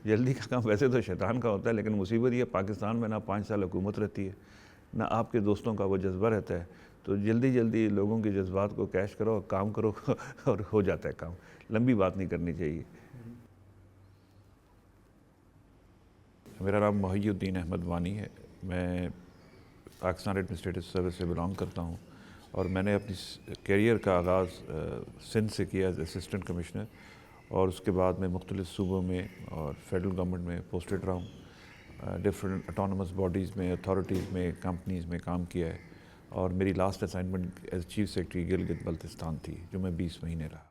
جلدی کا کام ویسے تو شیطان کا ہوتا ہے، لیکن مصیبت یہ پاکستان میں نہ 5 سال حکومت رہتی ہے، نہ آپ کے دوستوں کا وہ جذبہ رہتا ہے، تو جلدی جلدی لوگوں کے جذبات کو کیش کرو، کام کرو اور ہو جاتا ہے کام، لمبی بات نہیں کرنی چاہیے۔ میرا نام محی الدین احمد وانی ہے، میں پاکستان ایڈمنسٹریٹو سروس سے بلانگ کرتا ہوں، اور میں نے اپنی کیریئر کا آغاز سندھ سے کیا ایز اسسٹنٹ کمشنر، اور اس کے بعد میں مختلف صوبوں میں اور فیڈرل گورنمنٹ میں پوسٹڈ رہا ہوں، ڈفرینٹ اٹانومس باڈیز میں، اتھارٹیز میں، کمپنیز میں کام کیا ہے، اور میری last assignment as chief secretary Gilgit Baltistan تھی، جو میں 20 مہینے رہا۔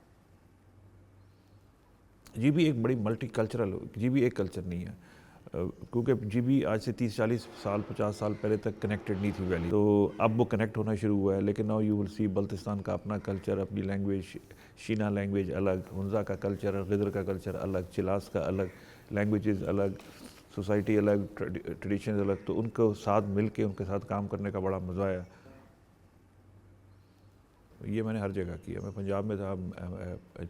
جی بی ایک بڑی ملٹی کلچرل، جی بی ایک کلچر نہیں ہے، کیونکہ جی بی آج سے 30-40 سال 50 سال پہلے تک کنیکٹڈ نہیں تھی ویلی، تو اب وہ کنیکٹ ہونا شروع ہوا ہے، لیکن ناؤ یو ول سی بلتستان کا اپنا کلچر، اپنی لینگویج، شینا لینگویج الگ، ہنزا کا کلچر، غدر کا کلچر الگ، چلاس کا الگ، لینگویجز الگ، سوسائٹی الگ، ٹریڈیشنز الگ، تو ان کو ساتھ مل کے ان کے ساتھ کام کرنے کا بڑا مزہ آیا۔ یہ میں نے ہر جگہ کیا، میں پنجاب میں تھا،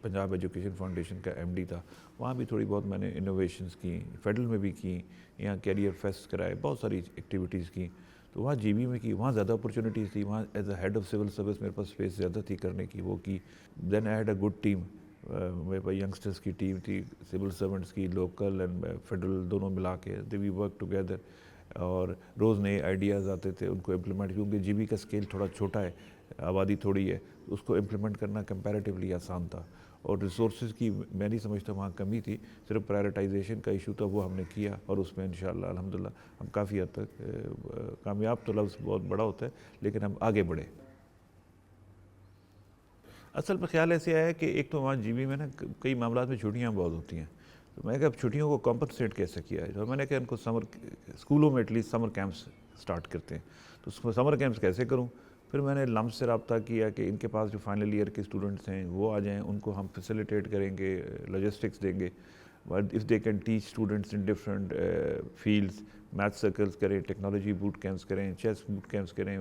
پنجاب ایجوکیشن فاؤنڈیشن کا ایم ڈی تھا، وہاں بھی تھوڑی بہت میں نے انوویشنز کی، فیڈرل میں بھی کی، یہاں کیریئر فیسٹ کرائے، بہت ساری ایکٹیویٹیز کی، تو وہاں جی بی میں کی، وہاں زیادہ اپرچونیٹیز تھی، وہاں as a head of civil service میرے پاس اسپیس زیادہ تھی کرنے کی، وہ کی۔ Then I had a good team, میرے پاس ینگسٹرز کی ٹیم تھی، سول سرونٹس کی، لوکل اینڈ فیڈرل دونوں ملا کے، وی ورک ٹوگیدر، اور روز نئے آئیڈیاز آتے تھے، ان کو امپلیمنٹ، کیونکہ جی بی کا اسکیل تھوڑا چھوٹا ہے، آبادی تھوڑی ہے، اس کو امپلیمنٹ کرنا کمپیریٹیولی آسان تھا، اور ریسورسز کی میں نہیں سمجھتا وہاں کمی تھی، صرف پرائرٹائزیشن کا ایشو تھا، وہ ہم نے کیا، اور اس میں انشاءاللہ الحمدللہ ہم کافی حد تک کامیاب، تو لفظ بہت بڑا ہوتا ہے، لیکن ہم آگے بڑھے۔ اصل میں خیال ایسے آیا کہ ایک تو وہاں جی بی میں نا کئی معاملات میں چھٹیاں بہت ہوتی ہیں، تو میں کہا اب چھٹیوں کو کمپنسیٹ کیسے کیا ہے، تو میں نے کہا ان کو سمر اسکولوں میں at least summer camps start کرتے ہیں، تو اس میں سمر کیمپس کیسے کروں؟ پھر میں نے لمس سے رابطہ کیا کہ ان کے پاس جو فائنل ایئر کے اسٹوڈنٹس ہیں وہ آ جائیں، ان کو ہم فیسیلیٹیٹ کریں گے، لاجسٹکس دیں گے، if they can teach students in different fields, math circles کریں، ٹیکنالوجی بوٹ کیمپس کریں، چیس بوٹ کیمپس کریں،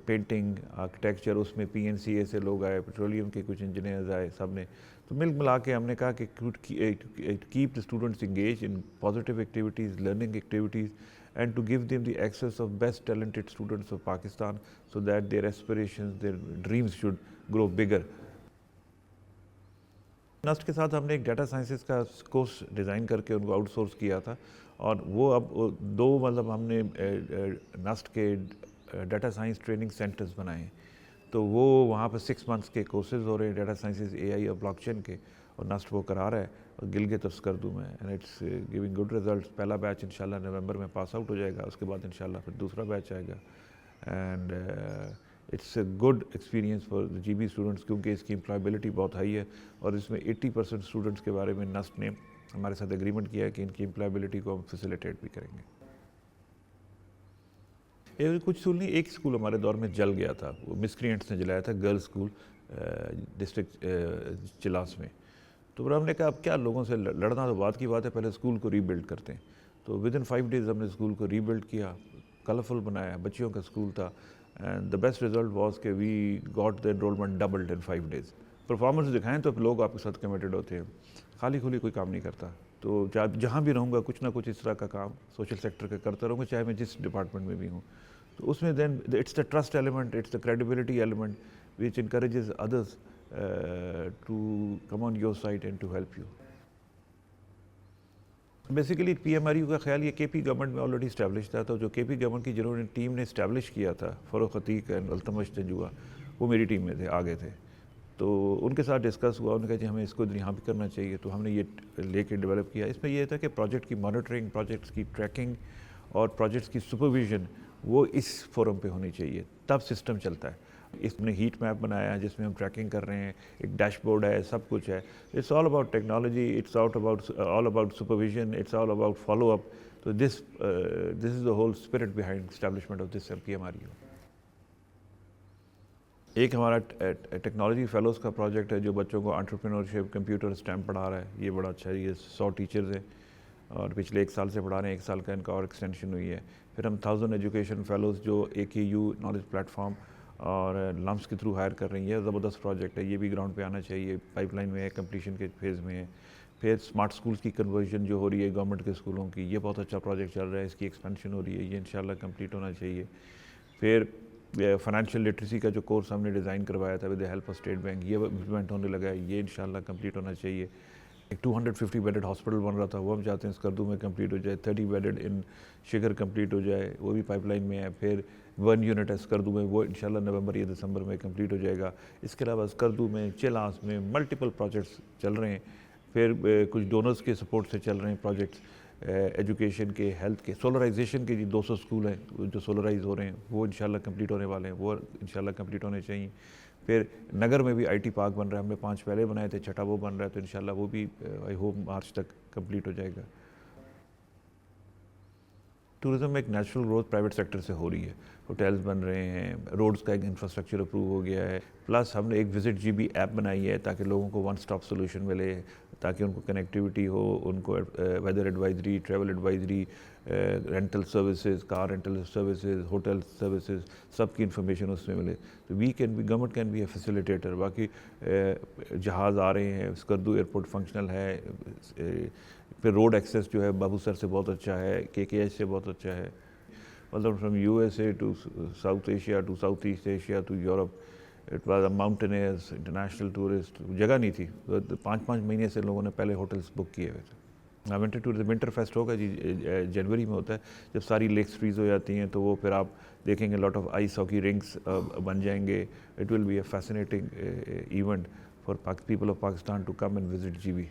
پینٹنگ، آرکیٹیکچر، اس میں پی این سی اے سے لوگ آئے، پیٹرولیم کے کچھ انجینئرز آئے، سب نے، تو مل ملا کے ہم نے کہا کہ cap the students engaged in positive activities, learning activities, and to give them the access of best talented students of Pakistan so that their aspirations, their dreams should grow bigger. نسٹ کے ساتھ ہم نے ایک ڈیٹا سائنسز کا course design کر کے ان کو out source کیا تھا، اور وہ اب دو مطلب ہم نے نسٹ کے ڈیٹا سائنس ٹریننگ سینٹرز بنائے ہیں، تو وہ وہاں پہ 6 months کے کورسز ہو رہے ہیں ڈیٹا سائنسز، اے آئی اور بلاک چین کے، اور نسٹ وہ کرا رہا ہے، اور گلگت اور اسکردو میں، and it's giving good results. پہلا بیچ انشاءاللہ نومبر میں پاس آؤٹ ہو جائے گا، اس کے بعد انشاءاللہ پھر دوسرا بیچ آئے گا، and it's a good experience for G B students, کیونکہ اس کی امپلائبلٹی بہت ہائی ہے، اور اس میں 80% اسٹوڈنٹس کے بارے میں نسٹ نے ہمارے ساتھ ایگریمنٹ کیا ہے کہ ان کی امپلائبلٹی کو ہم فیسیلیٹیٹ بھی کریں گے۔ یہ کچھ اسکول نہیں، ایک اسکول ہمارے دور میں جل گیا تھا، وہ مسکرینٹس نے جلایا تھا، گرلز اسکول ڈسٹرکٹ چلاس میں، تو پھر ہم نے کہا اب کیا لوگوں سے لڑنا، تو بات کی بات ہے، پہلے اسکول کو ری بلڈ کرتے ہیں، تو ود ان 5 days ہم نے اسکول کو ری بلڈ کیا، کلرفل بنایا، بچیوں کا اسکول تھا، and the best result was کہ we got the enrolment doubled in 5 days۔ پرفارمنس دکھائیں تو لوگ آپ کے ساتھ کمیٹڈ ہوتے ہیں، خالی کھلی کوئی کام نہیں کرتا، تو جہاں بھی رہوں گا کچھ نہ کچھ اس طرح کا کام سوشل سیکٹر کا کرتا رہوں گا، چاہے میں جس ڈپارٹمنٹ میں بھی ہوں، تو اس میں then it's the trust element, it's the credibility element which encourages others to come on your side and to help you. Basically P M R U کا خیال یہ کے پی گورنمنٹ میں آلریڈی اسٹیبلش تھا، تو جو کے P government کی جنہوں نے ٹیم نے اسٹیبلش کیا تھا، فروخ عتیق اینڈ التمش جنجوعہ، وہ میری ٹیم میں تھے، آگے تھے، تو ان کے ساتھ ڈسکس ہوا، انہوں نے کہا جی ہمیں اس کو یہاں بھی کرنا چاہیے، تو ہم نے یہ لے کے ڈیولپ کیا۔ اس میں یہ تھا کہ پروجیکٹ کی مانیٹرنگ، پروجیکٹس کی ٹریکنگ اور پروجیکٹس کی سپرویژن وہ اس فورم پہ ہونی چاہیے، تب سسٹم چلتا ہے۔ اس نے ہیٹ میپ بنایا جس میں ہم ٹریکنگ کر رہے ہیں، ایک ڈیش بورڈ ہے، سب کچھ ہے، it's all about technology, it's all about supervision, it's all about follow up, تو this is the whole spirit behind establishment of this P M R U. ایک ہمارا ٹیکنالوجی فیلوز کا پروجیکٹ ہے جو بچوں کو انٹرپرینورشپ، کمپیوٹر، اسٹیم پڑھا رہا ہے، یہ بڑا اچھا ہے، یہ 100 ٹیچرز ہیں اور پچھلے 1 سال سے پڑھا رہے ہیں، 1 سال کا ان کا اور ایکسٹینشن ہوئی ہے۔ پھر ہم 1000 ایجوکیشن فیلوز جو اے کے یو نالج پلیٹ فارم اور لمس کے تھرو ہائر کر رہی ہیں، زبردست پروجیکٹ ہے، یہ بھی گراؤنڈ پہ آنا چاہیے، پائپ لائن میں ہے، کمپلیشن کے فیز میں ہے۔ پھر اسمارٹ اسکولس کی کنورژن جو ہو رہی ہے گورنمنٹ کے اسکولوں کی، یہ بہت اچھا پروجیکٹ چل رہا ہے، اس کی ایکسپینشن ہو رہی ہے، یہ انشاءاللہ کمپلیٹ ہونا چاہیے. پھر فائنینشیل لٹریسی کا جو کورس ہم نے ڈیزائن کروایا تھا with the help of state bank, یہ امپلیمنٹ ہونے لگا ہے، یہ انشاءاللہ کمپلیٹ ہونا چاہیے. ایک 250 بیڈڈ ہاسپٹل بن رہا تھا، وہ ہم چاہتے ہیں اسکردو میں کمپلیٹ ہو جائے. 30 بیڈڈ ان شگر کمپلیٹ ہو جائے، وہ بھی پائپ لائن میں ہے. پھر 1 یونٹ ہے اسکردو میں، وہ انشاءاللہ نومبر یا دسمبر میں کمپلیٹ ہو جائے گا. اس کے علاوہ اسکردو میں، چیلاس میں ملٹیپل پروجیکٹس چل رہے ہیں. پھر کچھ ڈونرز کے سپورٹ سے چل رہے ہیں پروجیکٹس، ایجوکیشن کے، ہیلتھ کے، سولرائزیشن کے. 200 اسکول ہیں جو سولرائز ہو رہے ہیں، وہ انشاءاللہ کمپلیٹ ہونے والے ہیں، وہ انشاءاللہ کمپلیٹ ہونے چاہیے. پھر نگر میں بھی IT پارک بن رہا ہے، ہم نے 5 پہلے بنائے تھے، 6ٹھا وہ بن رہا ہے، تو انشاءاللہ وہ بھی آئی ہوپ مارچ تک کمپلیٹ ہو جائے گا. ٹورزم میں ایک نیچرل گروتھ پرائیویٹ سیکٹر سے ہو رہی ہے، ہوٹلز بن رہے ہیں، روڈز کا ایک انفراسٹرکچر اپروو ہو گیا ہے. پلس ہم نے ایک وزٹ GB ایپ بنائی ہے تاکہ لوگوں کو ون سٹاپ سولوشن ملے، تاکہ ان کو کنیکٹیوٹی ہو، ان کو weather advisory, travel advisory, rental services, car rental services, hotel services, سب کی انفارمیشن اس میں ملے. تو government can be a facilitator. باقی جہاز آ رہے ہیں، اسکردو ایئرپورٹ فنکشنل ہے. پھر روڈ ایکسیس جو ہے بابو سر سے بہت اچھا ہے، KKH سے بہت اچھا ہے. مطلب from USA to South Asia to South East Asia to Europe, it was a mountaineers international tourist. جگہ نہیں تھی، 5 مہینے سے لوگوں نے پہلے ہوٹلس بک کیے ہوئے تھے. ونٹر ٹورزم، ونٹر فیسٹ ہوگا جی، جنوری میں ہوتا ہے، جب ساری لیکس فریز ہو جاتی ہیں، تو وہ پھر آپ دیکھیں گے lot of ice hockey rings بن جائیں گے. It will be a fascinating event for people of Pakistan to come and visit GB.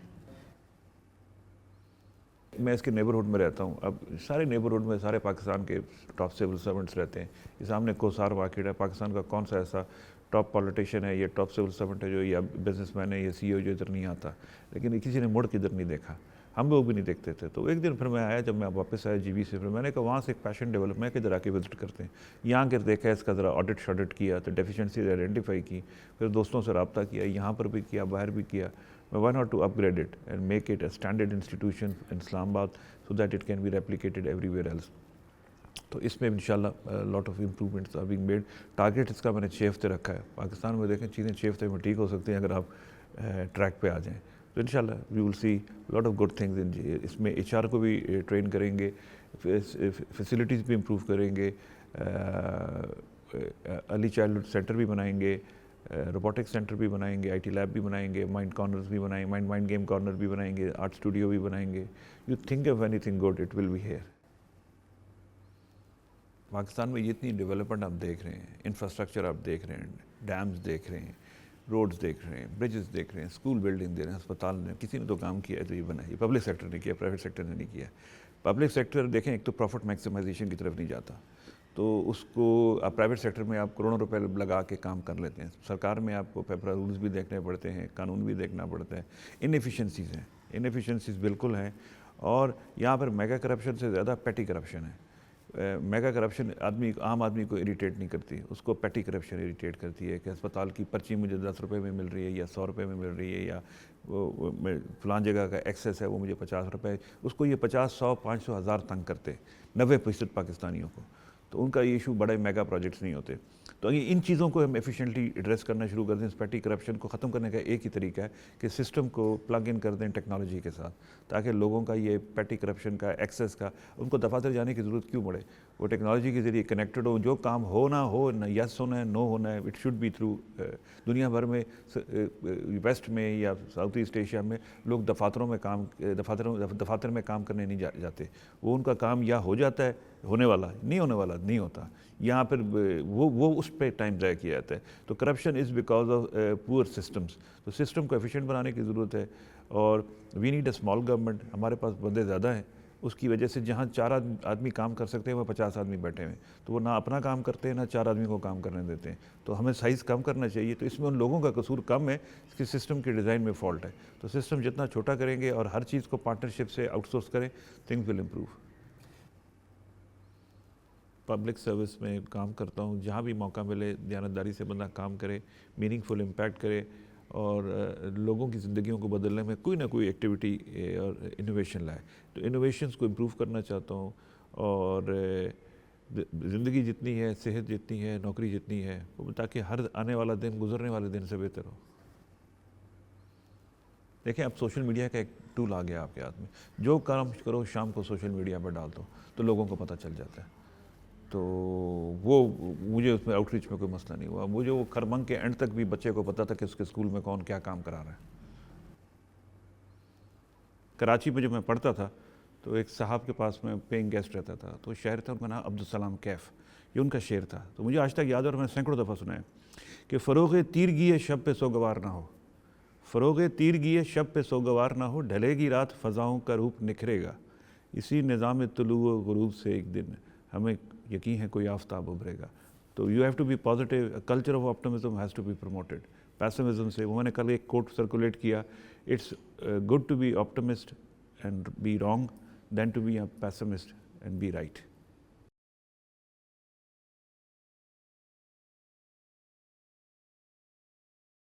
میں اس کے نیبرہڈ میں رہتا ہوں. اب سارے نیبرہڈ میں سارے پاکستان کے ٹاپ سول سرونٹس رہتے ہیں. یہ سامنے کوسار مارکیٹ ہے، پاکستان کا کون سا ایسا ٹاپ پالیٹیشین ہے یا ٹاپ سول سرونٹ ہے جو یا بزنس مین ہے یا CEO جو ادھر نہیں آتا، لیکن کسی نے مڑ کے ادھر نہیں دیکھا. ہم لوگ بھی نہیں دیکھتے تھے. تو ایک دن پھر میں آیا، جب میں واپس آیا GB سے، پھر میں نے کہا وہاں سے ایک پیشن ڈیولپ، میں کدھر آ کے وزٹ کرتے ہیں. یہاں کر دیکھا، اس کا ذرا آڈٹ شاڈٹ کیا، تو ڈیفیشنسیز آئیڈینٹیفائی کی. پھر دوستوں سے رابطہ کیا، یہاں پر بھی کیا، باہر بھی کیا. Why not to upgrade it and make it a standard institution in Islamabad so that it can be replicated everywhere else. تو اس میں انشاءاللہ lot of improvements are being made. Target اس کا میں نے 6 ہفتے رکھا ہے. پاکستان میں دیکھیں چیزیں 6 ہفتے میں ٹھیک ہو سکتی ہیں اگر آپ ٹریک پہ آ جائیں. تو انشاءاللہ we will see lot of good things in. اس میں HR کو بھی ٹرین کریں گے، فیسلٹیز بھی امپروو کریں گے، ارلی چائلڈہڈ سینٹر بھی بنائیں گے، روبوٹک سینٹر بھی بنائیں گے، IT لیب بھی بنائیں گے، مائنڈ کارنرز بھی بنائیں گے، مائنڈ گیم کارنر بھی بنائیں گے، آرٹ اسٹوڈیو بھی بنائیں گے. You think of any thing good, it will be hair. Pakistan میں جتنی ڈیولپمنٹ آپ دیکھ رہے ہیں، انفراسٹرکچر آپ دیکھ رہے ہیں، ڈیمز دیکھ رہے ہیں، روڈز دیکھ رہے ہیں، برجز دیکھ رہے ہیں، اسکول بلڈنگ دے رہے ہیں، اسپتال نے، کسی نے تو کام کیا ہے تو یہ بنا ہے. یہ پبلک سیکٹر نے کیا، پرائیویٹ سیکٹر نے نہیں کیا. پبلک سیکٹر دیکھیں ایک تو پروفٹ میکسیمائزیشن کی طرف نہیں جاتا، تو اس کو پرائیویٹ سیکٹر میں آپ کروڑوں روپے لگا کے کام کر لیتے ہیں. سرکار میں آپ کو پیپر رولز بھی دیکھنے پڑتے ہیں، قانون بھی دیکھنا پڑتا ہے. انیفیشنسیز ہیں، انیفیشنسیز بالکل ہیں. اور یہاں پر میگا کرپشن سے زیادہ پیٹی کرپشن ہے. میگا کرپشن عام آدمی کو اریٹیٹ نہیں کرتی، اس کو پیٹی کرپشن اریٹیٹ کرتی ہے کہ اسپتال کی پرچی مجھے 10 روپے میں مل رہی ہے یا 100 روپے میں مل رہی ہے، یا فلان جگہ کا ایکسیس ہے وہ مجھے 50 روپے. اس کو یہ 50، 100، 500، 1000 تنگ کرتے 90% پاکستانیوں کو. تو ان کا یہ ایشو بڑے میگا پروجیکٹس نہیں ہوتے. تو ان چیزوں کو ہم ایفیشینٹلی ایڈریس کرنا شروع کر دیں. اس پیٹی کرپشن کو ختم کرنے کا ایک ہی طریقہ ہے کہ سسٹم کو پلگ ان کر دیں ٹیکنالوجی کے ساتھ، تاکہ لوگوں کا یہ پیٹی کرپشن کا ایکسیس کا ان کو دفاتر جانے کی ضرورت کیوں پڑے. وہ ٹیکنالوجی کے ذریعے کنیکٹڈ ہو، جو کام ہو نہ ہو، نہ یس ہونا ہے، نو ہونا ہے، اٹ شوڈ بی تھرو. دنیا بھر میں ویسٹ میں یا ساؤتھ ایسٹ ایشیا میں لوگ دفاتر میں کام کرنے نہیں جاتے. وہ ان کا کام یا ہو جاتا ہے، ہونے والا نہیں، ہونے والا نہیں ہوتا. یہاں پر وہ اس پہ ٹائم ضائع کیا جاتا ہے. تو corruption is because of poor systems. تو سسٹم کو ایفیشینٹ بنانے کی ضرورت ہے. اور we need a small government. ہمارے پاس بندے زیادہ ہیں، اس کی وجہ سے جہاں 4 آدمی کام کر سکتے ہیں وہ 50 آدمی بیٹھے ہوئے ہیں. تو وہ نہ اپنا کام کرتے ہیں، نہ 4 آدمی کو کام کرنے دیتے ہیں. تو ہمیں سائز کم کرنا چاہیے. تو اس میں ان لوگوں کا قصور کم ہے، اس کی سسٹم کے ڈیزائن میں فالٹ ہے. تو سسٹم جتنا چھوٹا کریں گے اور ہر چیز کو پارٹنرشپ سے آؤٹ سورس کریں، things will improve. Public service میں کام کرتا ہوں، جہاں بھی موقع ملے دیانتداری سے بندہ کام کرے، میننگ فل امپیکٹ کرے، اور لوگوں کی زندگیوں کو بدلنے میں کوئی نہ کوئی ایکٹیویٹی اور انوویشن لائے. تو انوویشنز کو امپروو کرنا چاہتا ہوں. اور زندگی جتنی ہے، صحت جتنی ہے، نوکری جتنی ہے، تاکہ ہر آنے والا دن گزرنے والے دن سے بہتر ہو. دیکھیں اب سوشل میڈیا کا ایک ٹول آ گیا آپ کے ہاتھ میں, جو کام کرو شام کو سوشل میڈیا پر ڈال دو تو لوگوں کو پتہ چل جاتا ہے. تو وہ مجھے اس میں آؤٹ ریچ میں کوئی مسئلہ نہیں ہوا. مجھے وہ خرمنگ کے اینڈ تک بھی بچے کو پتہ تھا کہ اس کے اسکول میں کون کیا کام کرا رہا ہے. کراچی میں جب میں پڑھتا تھا تو ایک صاحب کے پاس میں پینگ گیسٹ رہتا تھا, تو شاعر تھا, ان کا نام عبدالسلام کیف, یہ ان کا شعر تھا. تو مجھے آج تک یاد ہے اور میں نے سینکڑوں دفعہ سنا ہے کہ فروغ تیرگی شب پہ سوگوار نہ ہو, فروغ تیرگی شب پہ سوگوار نہ ہو, ڈھلے گی رات فضاؤں کا روپ نکھرے گا, اسی نظام طلوع و غروب سے ایک دن ہمیں یقین ہے کوئی آفتاب ابھرے گا. تو you have to be positive, culture of optimism has to be promoted. Pessimism سے وہ میں نے کل ایک کوٹ سرکولیٹ کیا, it's good to be optimist and be wrong than to be a pessimist and be right.